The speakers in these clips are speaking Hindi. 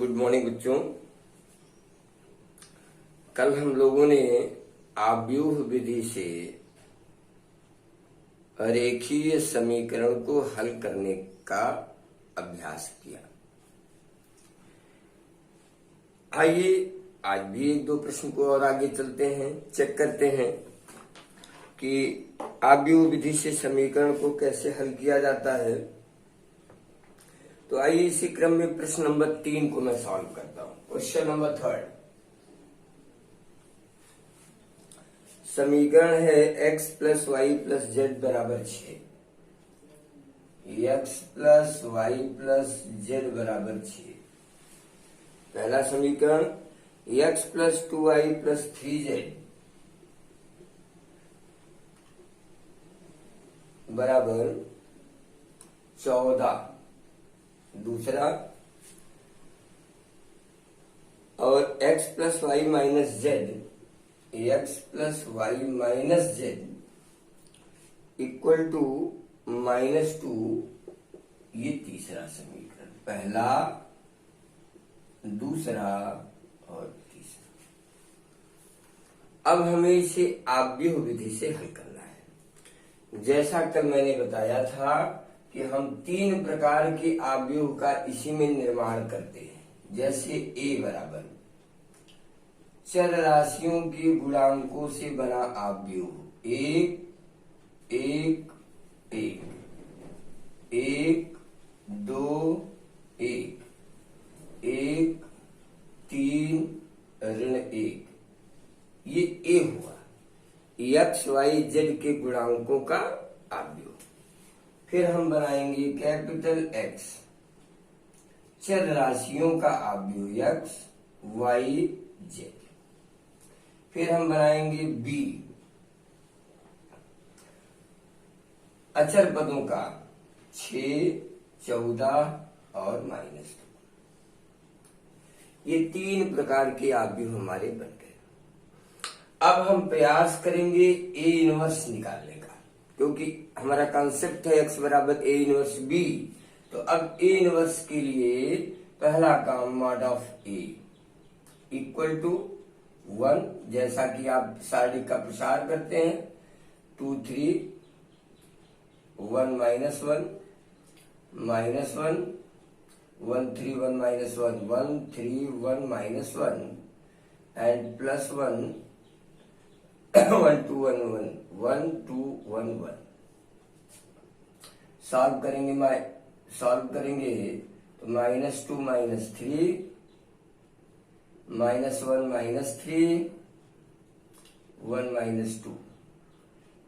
गुड मॉर्निंग बच्चों। कल हम लोगों ने आव्यूह विधि से रेखीय समीकरण को हल करने का अभ्यास किया। आइए आज भी एक दो प्रश्न को और आगे चलते हैं, चेक करते हैं कि आव्यूह विधि से समीकरण को कैसे हल किया जाता है। तो आइए इसी क्रम में प्रश्न नंबर 3 को मैं सॉल्व करता हूं। क्वेश्चन नंबर 3, समीकरण है x plus y plus z बराबर 6। x plus y plus z बराबर 6। पहला समीकरण x plus 2y plus 3z बराबर 14। दूसरा, और x plus y minus z, x plus y minus z equal to -2। ये तीसरा समीकरण, पहला, दूसरा और तीसरा। अब हमें इसे आव्यूह विधि से हल करना है। जैसा कल मैंने बताया था कि हम 3 प्रकार के आव्यूह का इसी में निर्माण करते हैं। जैसे a बराबर चर राशियों के गुणांकों से बना आव्यूह 1 1 1 1 2 1 1 3 ऋण 1। ये a हुआ x y z के गुणांकों का आव्यूह। फिर हम बनाएंगे कैपिटल X चर राशियों का आव्यूह x y z। फिर हम बनाएंगे B अचर पदों का 6 14 और -2। ये 3 प्रकार के आव्यूह हमारे बन गए। अब हम प्रयास करेंगे A इनवर्स निकालने का, क्योंकि हमारा कॉन्सेप्ट है x बराबर A इनवर्स B। तो अब A इनवर्स के लिए पहला काम mod of A equal to 1, जैसा कि आप सारणी का प्रसार करते हैं 2 3 1 -1 -1 1 3 1 -1 1 3 1 -1 एंड प्लस 1 1 2 1 1 1 2 1 1। सॉल्व करेंगे तो -2 -3 -1 -3 1 -2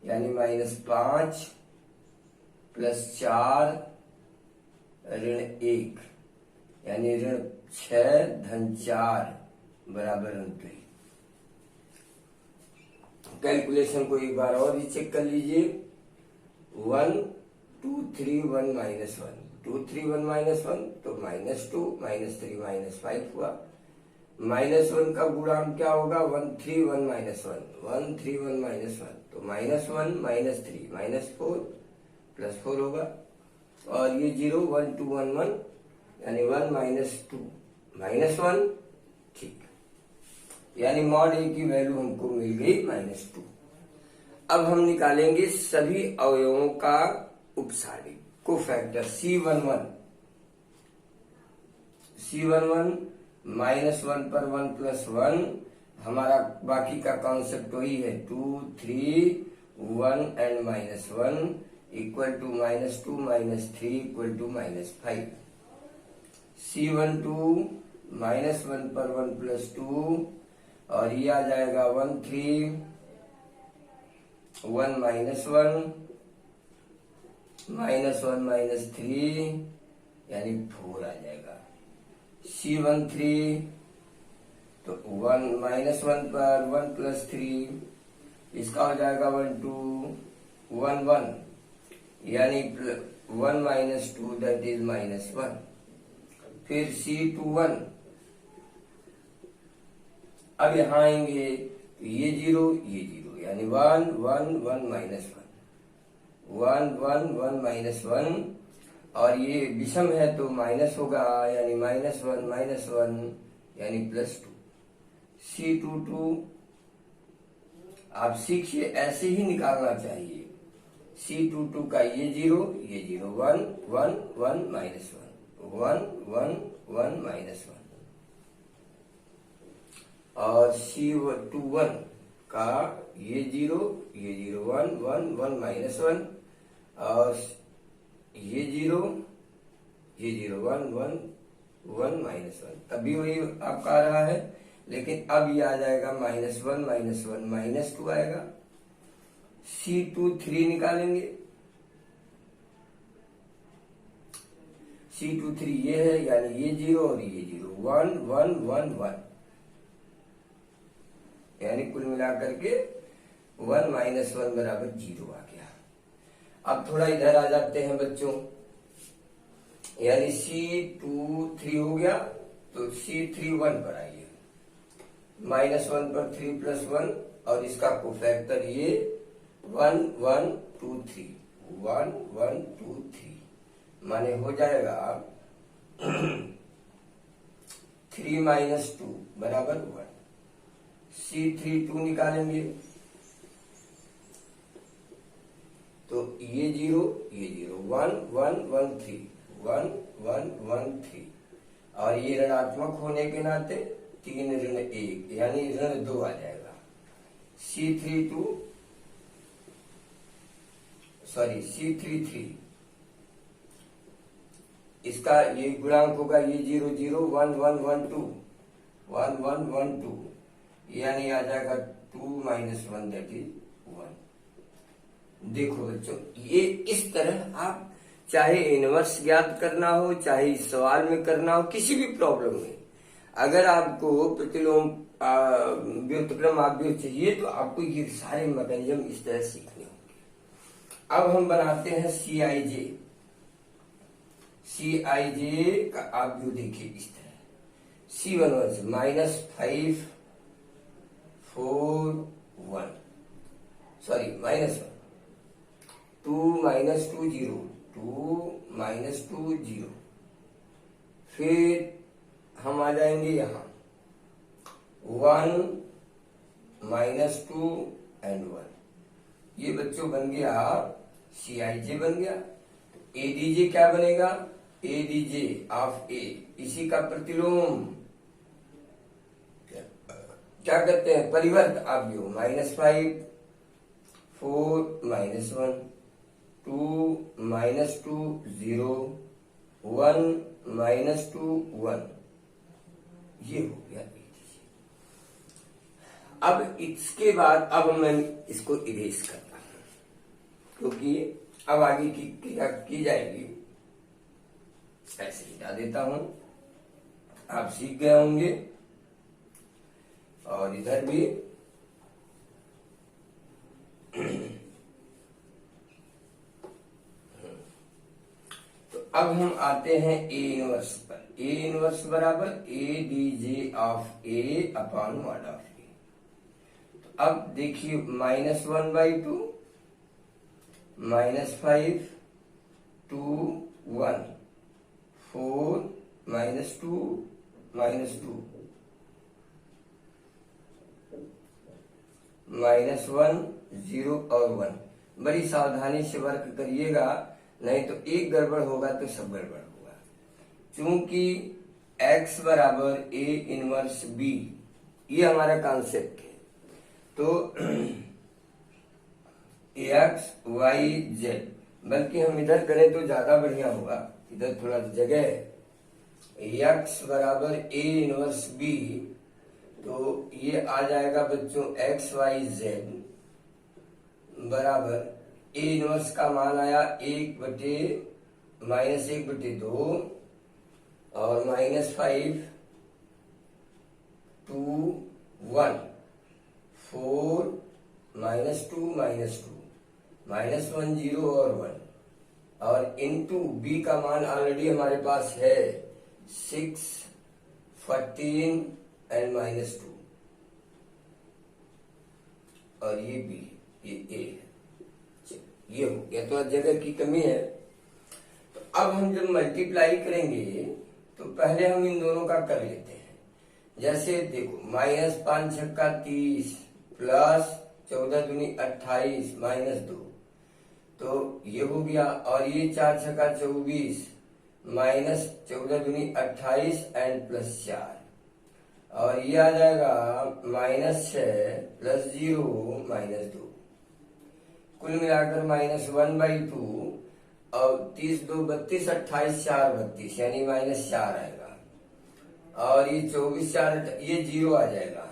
यानी -5 प्लस 4 ऋण 1 यानी ऋण 6 धन 4 बराबर ऋण 3। कैलकुलेशन को एक बार और ही चेक कर लीजिए। 1 2 3 1 -1 2 3 1 -1 तो -2 -3 -5 हुआ। -1 का गुणांक क्या होगा? 1 3 1 -1 1 3 1 -1 तो -1 -3 -4 +4 होगा। और ये 0 1 2 1 1 यानी 1 -2 -1। ठीक, यानी मॉड A की वैल्यू हमको मिल गई -2। अब हम निकालेंगे सभी अवयवों का उपसारी को फैक्टर C11 -1 पर 1 + 1। हमारा बाकी का कॉन्सेप्ट वही है 2 3 1 and -1 equal to -2 -3 equal to -5। C12 -1 पर 1 + 2 और ये आ जाएगा 1 3 1 -1 -3 यानी 4 आ जाएगा। C13 तो 1 -1 पर 1 + 3 इसका हो जाएगा 1 2 1 1 यानी 1 -2 दैट इज -1। फिर C21 अब यहां आएंगे तो ये 0 यानी 1 1 1 -1 1 1 1 -1 और ये विषम है तो माइनस होगा, यानी -1 यानी +2। C22 आप सीखिए, ऐसे ही निकालना चाहिए। C22 का ये 0 1 1 1 -1 1 1 1 -1, और C21 का ये 0 1 1 1 -1, और ये 0 1 1 1 -1, तभी वही आपका आ रहा है। लेकिन अब ये आ जाएगा -1 -2 आएगा। C23 निकालेंगे। C23 ये है, यानी ये 0 और ये 0 1 1 1 1, यानी कुल मिलाकर के 1 -1 बराबर 0 आ गया। अब थोड़ा इधर आ जाते हैं बच्चों, यानी C23 हो गया, तो C31 पर आइए। -1 पर 3 + 1, और इसका कोफैक्टर ये 1 1 2 3 1 1 2 3, माने हो जाएगा 3 - 2 बराबर 1। C32 निकालेंगे, तो ये 0 1 1 1 3 1 1 1 3, और ये ऋणात्मक होने के नाते 3 ऋण 1 यानी ऋण 2 आ जाएगा। C33 इसका ये गुणांक होगा, ये 0 0 1 1 1 2 1 1 1 2, यानी आ जाएगा 2 - 1 दैट इज 1। देखो बच्चों, ये इस तरह आप चाहे इनवर्स ज्ञात करना हो, चाहे इस सवाल में करना हो, किसी भी प्रॉब्लम में अगर आपको प्रतिलोम व्युत्क्रम आव्यूह चाहिए तो आपको ये सारे मैकेनिज्म इस तरह सीखने होंगे। अब हम बनाते हैं CIJ का आव्यूह। देखिए इस तरह C11 से -5 4 1 सॉरी -1 2 -2 0 2 -2 0, फिर हम आ जाएंगे यहाँ 1 -2 and 1। ये बच्चों बन गया CIJ बन गया। ADJ क्या बनेगा? ADJ ऑफ A, इसी का प्रतिलोम क्या कहते हैं? परिवर्त आव्यूह। -5 4 -1 2 -2 0 1 -2 1, ये हो गया ADJ। अब इसके बाद अब मैं इसको इरेज करता हूं, क्योंकि अब आगे की क्रिया की जाएगी। ऐसे मिटा देता हूं, आप सीख गए होंगे, और इधर भी तो अब हम आते हैं A इनवर्स पर। A इनवर्स बराबर ADJ of A upon mod of A। तो अब देखिए -1/2 -5 2 1 4 -2 -2 -1 0 और 1। बड़ी सावधानी से वर्क करिएगा, नहीं तो एक गड़बड़ होगा तो सब गड़बड़ होगा। चूंकि x बराबर A इनवर्स B, ये हमारा कॉन्सेप्ट है, तो x y z, बल्कि हम इधर करें तो ज्यादा बढ़िया होगा, इधर थोड़ा जगह है। x बराबर A इनवर्स B, तो ये आ जाएगा बच्चों x y z बराबर A इनवर्स का मान आया 1/-2 और -5 2 1 4 -2 -1 0 और 1, और इनटू B का मान ऑलरेडी हमारे पास है 6 14 एंड -2, और ये B, ये A है। ये हो गया, तो जगह की कमी है। तो अब हम जब मल्टीप्लाई करेंगे तो पहले हम इन दोनों का कर लेते हैं। जैसे देखो, -5×6 = 30 प्लस 14×2 = 28 -2, तो ये हो गया। और ये 4×6 = 24 -14×2 = 28 एंड +4, और ये आ जाएगा -6 + 0 -2, कुल मिलाकर -1/2, और 30×2 = 32, 28 4 32, यानी -4 आएगा। और ये 24 4 ये 0 आ जाएगा,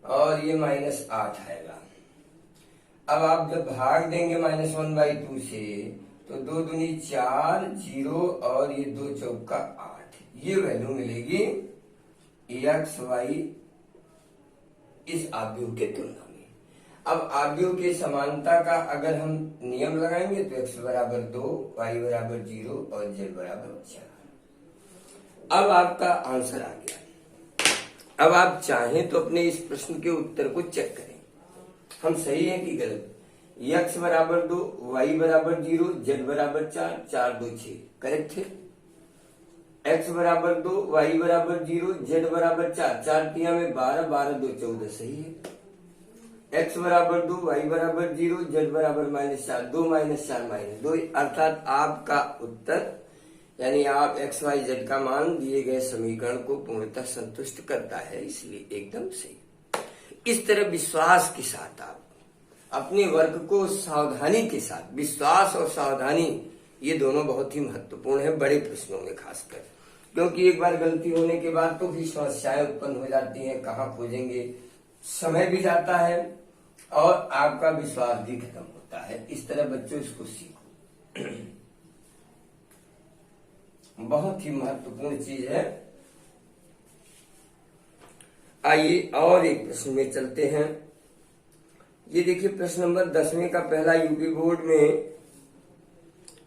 और ये -8 आएगा। अब आप जब भाग देंगे -1/2 से, तो 2 दूनी 4 0, और ये 2 चौका 8, ये वैल्यू मिलेगी xy इस आव्यूह के तुलना में। अब आव्यूह के समानता का अगर हम नियम लगाएंगे तो x = 2, y = 0 और z = 4। अब आपका आंसर आ गया। अब आप चाहें तो अपने इस प्रश्न के उत्तर को चेक करें, हम सही है कि गलत। x = 2, y = 0, z = 4, 4 2 6, करेक्ट है। x = 2, y = 0, z = 4, 4 3 में 12, 12 2 14, सही है। x = 2, y = 0, z = -4, 2 -4 -2, अर्थात आपका उत्तर यानी आप x y z का मान दिए गए समीकरण को पूर्णतः संतुष्ट करता है, इसलिए एकदम सही। इस तरह विश्वास के साथ आप अपने वर्क को सावधानी के साथ, विश्वास और सावधानी ये दोनों बहुत ही महत्वपूर्ण है बड़े प्रश्नों में खासकर, क्योंकि एक बार गलती होने के बाद तो भी समस्याएं उत्पन्न हो जाती हैं, कहाँ खोजेंगे, समय भी जाता है और आपका विश्वास भी खत्म होता है। इस तरह बच्चों इसको सीखो, बहुत ही महत्वपूर्ण चीज है। आइए और एक प्रश्न में चलते हैं। ये देखिए प्रश्न नंबर 10वें का पहला यूपी बोर्ड में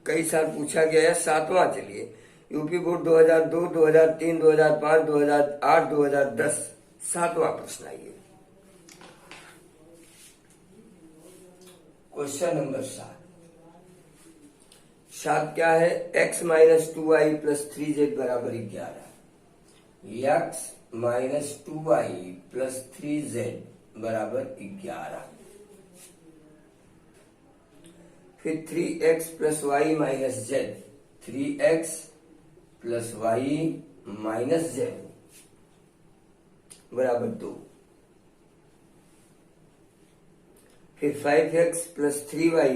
कई साल पूछा गया है, 7वां चलिए। यूपी बोर्ड 2002, 2003, 2005, 2008, 2010, 7वां प्रश्न। आइए क्वेश्चन नंबर 7 क्या है? x - 2y + 3z = 11। x - 2y + 3z = 11। फिर 3x + y - z, 3x + y - z = 2। फिर 5x + 3y,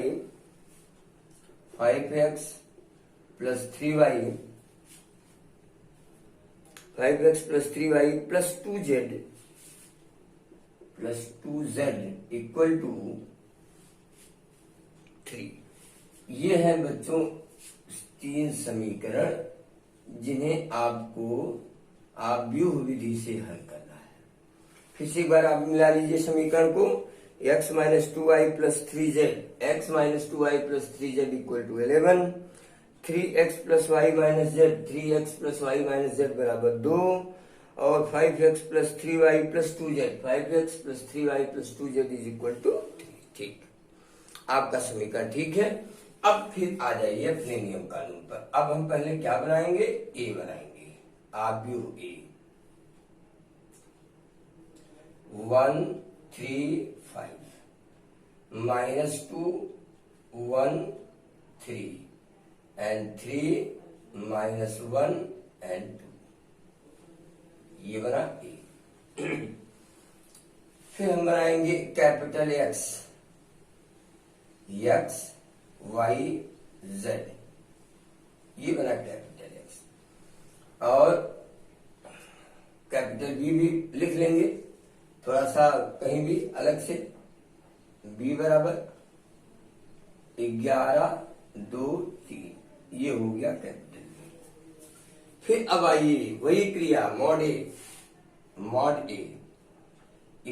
5x + 3y, 5x + 3y + 2z = 3। ये है बच्चों 3 समीकरण जिन्हें आपको आव्यूह विधि से हल करना है। फिर से एक बार आप मिला लीजिए समीकरण को। x - 2y + 3z, x - 2y + 3z = 11, 3x + y - z, 3x + y - z = 2, और 5x + 3y + 2z, 5x + 3y + 2z = 3। ठीक, आपका समीकरण ठीक है। अब फिर आ जाइए अपने नियम कानून पर। अब हम पहले क्या बनाएंगे? ए बनाएंगे, आव्यूह ए। 1 3 5 -2 1 3 and 3 -1 and 2, ये बना ए। फिर हम बनाएंगे capital X, x y z, ये बना कैपिटल X, और कैपिटल B भी लिख लेंगे थोड़ा सा कहीं भी अलग से। B = 11 2 3, ये हो गया कैपिटल B। फिर अब आइए वही क्रिया mod A =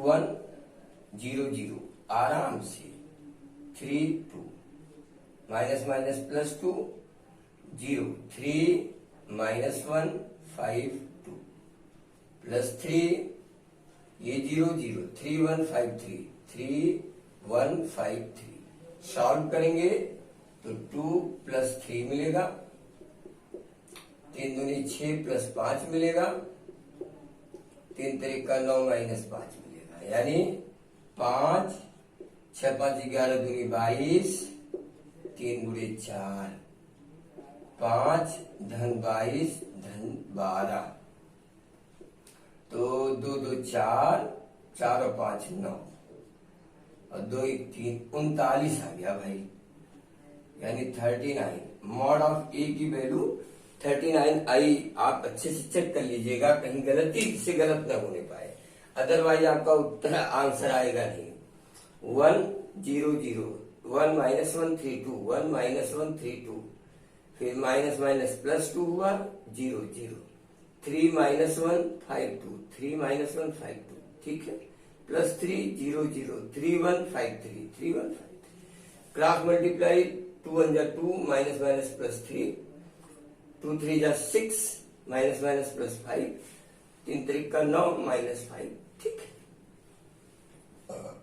1 0 0, आराम से 3 2 -+ 2 0, 3 -1 5 2 +3, ये 0 0, 3 1 5 3, 3 1 5 3, सॉल्व करेंगे तो 2 प्लस 3 मिलेगा, 3 दूनी 6 प्लस 5 मिलेगा, 3 तरीका 9 माइनस 5 मिलेगा, यानी 5, 6 5 11 दूनी 22, 3 गुणे 4, 5 धन 22 धन 12, तो 2 2 4, 4 और 5 9, और 2 1 3, 39 आ गया भाई, यानी 39। मॉड ऑफ ए की वैल्यू 39 आई। आप अच्छे से चेक कर लीजिएगा, कहीं गलती से गलत ना होने पाए, अदरवाइज आपका उत्तर आंसर आएगा नहीं। 1 0 0, 1 माइनस 1 3 2, 1 माइनस 1 3 2, फिर माइनस माइनस प्लस 2 हुआ 0 0, 3 माइनस 1 5 2, 3 माइनस 1 5 2, ठीक है, प्लस 3 0 0, 3 1 5 3, 3 1 5 3, क्रॉस मल्टीप्लाई 2 1 जा 2, माइनस माइनस प्लस 3, 2 3 जा 6, माइनस माइनस प्लस 5, 3 तरीका 9 माइनस 5, ठीक है।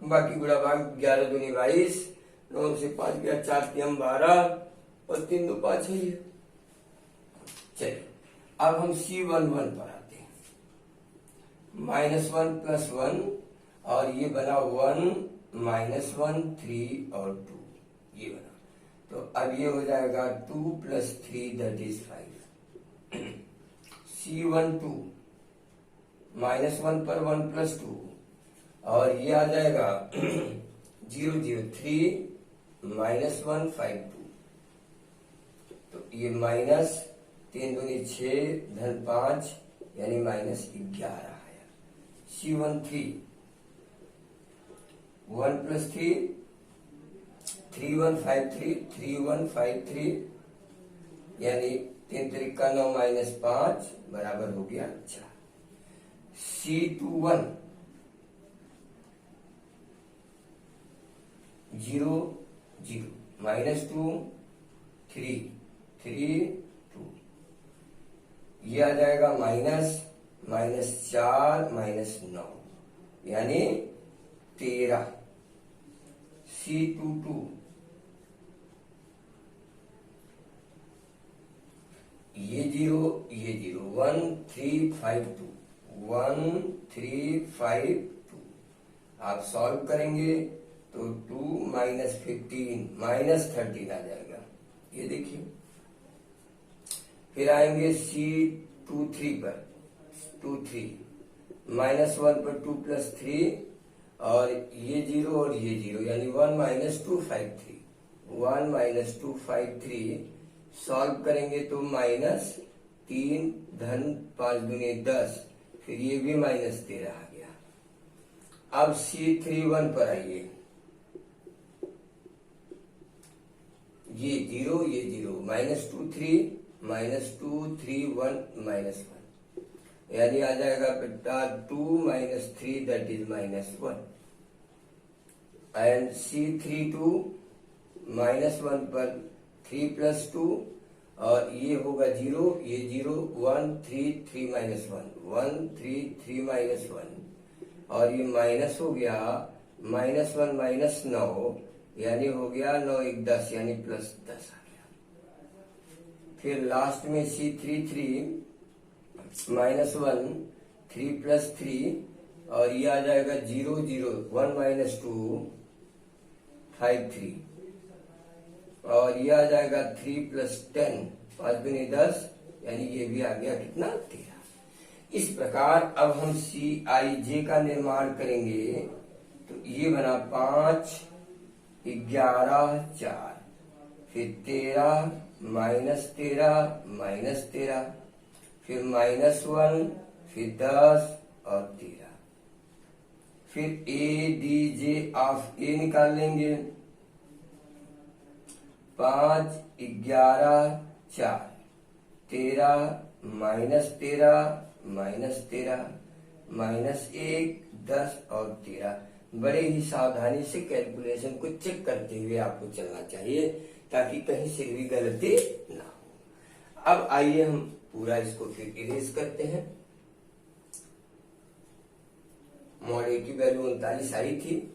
बाकी गुणा भाग 11 दूनी 22, 9 से 5 गया, 4 3 12, और 3 2 5 है। चलिए अब हम C11 पर आते हैं। -1 + 1, और ये बना 1 -1 3 और 2, ये बना, तो अब ये हो जाएगा 2 + 3 दैट इज 5। C12 -1 पर 1 + 2, और ये आ जाएगा 0 0 3 -1 5 2, तो ये माइनस 3 दूनी 6 धन 5, यानी -11 आया। C13 1 + 3 3 1 5 3, 3 1 5 3, यानी 3 तरीका 9 -5 बराबर हो गया 4। C21 0 0, -2 3 3 2, ये आ जाएगा -4 -9, यानी 13। C22 ये 0 ये 0, 1 3 5 2, 1 3 5 2, आप सॉल्व करेंगे तो 2 - 15 -13 आ जाएगा, ये देखिए। फिर आएंगे C23 पर, 2 3, -1 पर 2 + 3, और ये 0 और ये 0, यानी 1 - 2 5 3, 1 - 2 5 3, सॉल्व करेंगे तो -3 धन 5 दूनी 10, फिर ये भी -13 आ गया। अब C31 पर आइए, ये 0 ये 0, -2 3 -2 3 1 -1, यानी आ जाएगा बेटा 2 - 3 दैट इज -1। एंड C32 -1 पर 3 + 2, और ये होगा 0 ये 0, 1 3 3 -1, 1 3 3 -1, और ये माइनस हो गया -1 - 9, यानी हो गया 9 1 10, यानी +10 आ गया। फिर लास्ट में C33 -1 3 + 3, और ये आ जाएगा 0 0, 1 - 2 5 3, और ये आ जाएगा 3 + 10, 5 दूनी 10, यानी ये भी आ गया कितना 13। इस प्रकार अब हम CIJ का निर्माण करेंगे, तो ये बना 5 11 4, फिर 13 -13 फिर -1, फिर 10 और 13, फिर ADJ ऑफ A निकाल लेंगे। 5 11 4, 13 -13 -1 10 और 13। बड़े ही सावधानी से कैलकुलेशन को चेक करते हुए आपको चलना चाहिए, ताकि कहीं से भी गलती ना हो। अब आइए हम पूरा इसको फिर इरेज करते हैं। मॉड ए की वैल्यू 39 आई थी,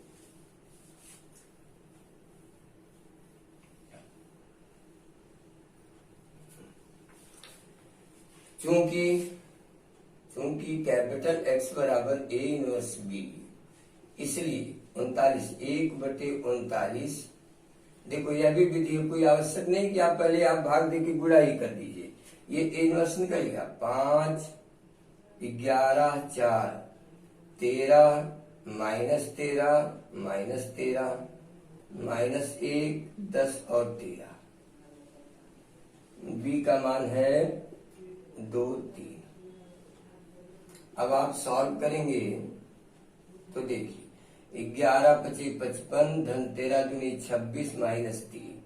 चूंकि कैपिटल X बराबर A इनवर्स B, इसलिए 39 1/39। देखो यह भी विधि है, कोई आवश्यक नहीं कि आप पहले आप भाग दे के गुणा ही कर दीजिए। ये A इनवर्स निकल गया 5 11 4 13 -13 -13 -1 10 और 13। B का मान है 2 3। अब आप सॉल्व करेंगे तो देखिए 11 25 55 धन 13 दूनी 26 -3,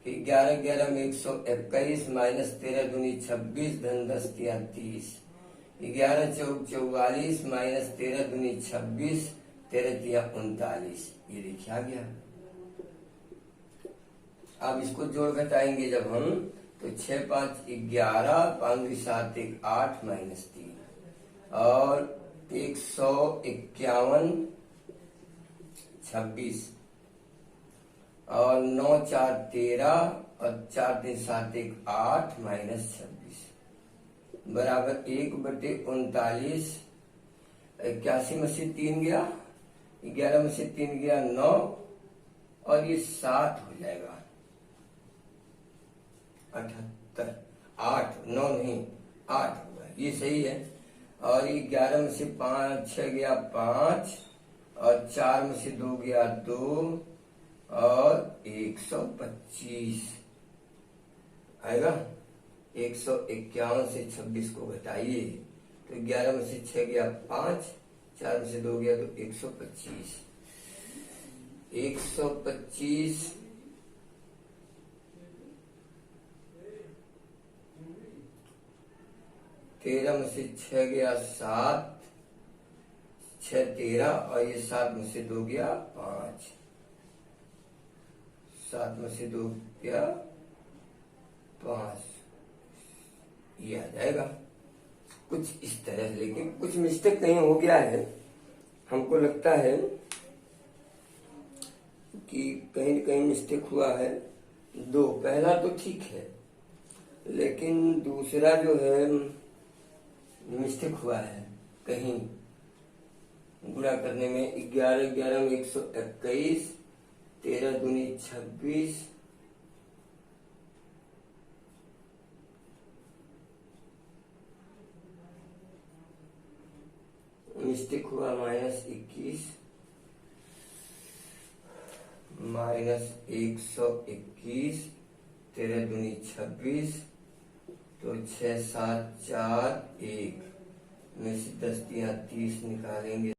फिर 11 11 में 121 -13 दूनी 26 धन 10 3 30, 11 चौक 44 -13 दूनी 26 13 3 39। ये देखिए आ गया। अब इसको जोड़ घटाएंगे जब हम, तो 6 5 11 5 2 7 1 8 -3 और 151 26 और 9 4 13 और 4 3 7 1 8 -26 बराबर 1/39। 81 में से 3 गया, 11 में से 3 गया 9 और ये 7 हो जाएगा 78। 8 9 नहीं 8 होगा, ये सही है। और ये 11 में से 5 6 गया 5 और 4 में से 2 गया 2 और 125 आएगा। 151 से 26 को घटाइए तो 11 में से 6 गया 5, 4 में से 2 गया तो 125। 125 13 में से 6 गया 7, 6 13 और ये 7 में से 2 गया 5, 7 में से 2 गया 5, ये आ जाएगा कुछ इस तरह। लेकिन कुछ मिस्टेक कहीं हो गया है, हमको लगता है कि कहीं न कहीं मिस्टेक हुआ है। दो पहला तो ठीक है, लेकिन दूसरा जो है मिस्टेक हुआ है कहीं गुणा करने में। 11 11 में 121, 13 दूनी 26, मिस्टेक हुआ -21 -121, 13 दूनी 26 तो 6 7 4 1 में से 10 3 30 निकालेंगे।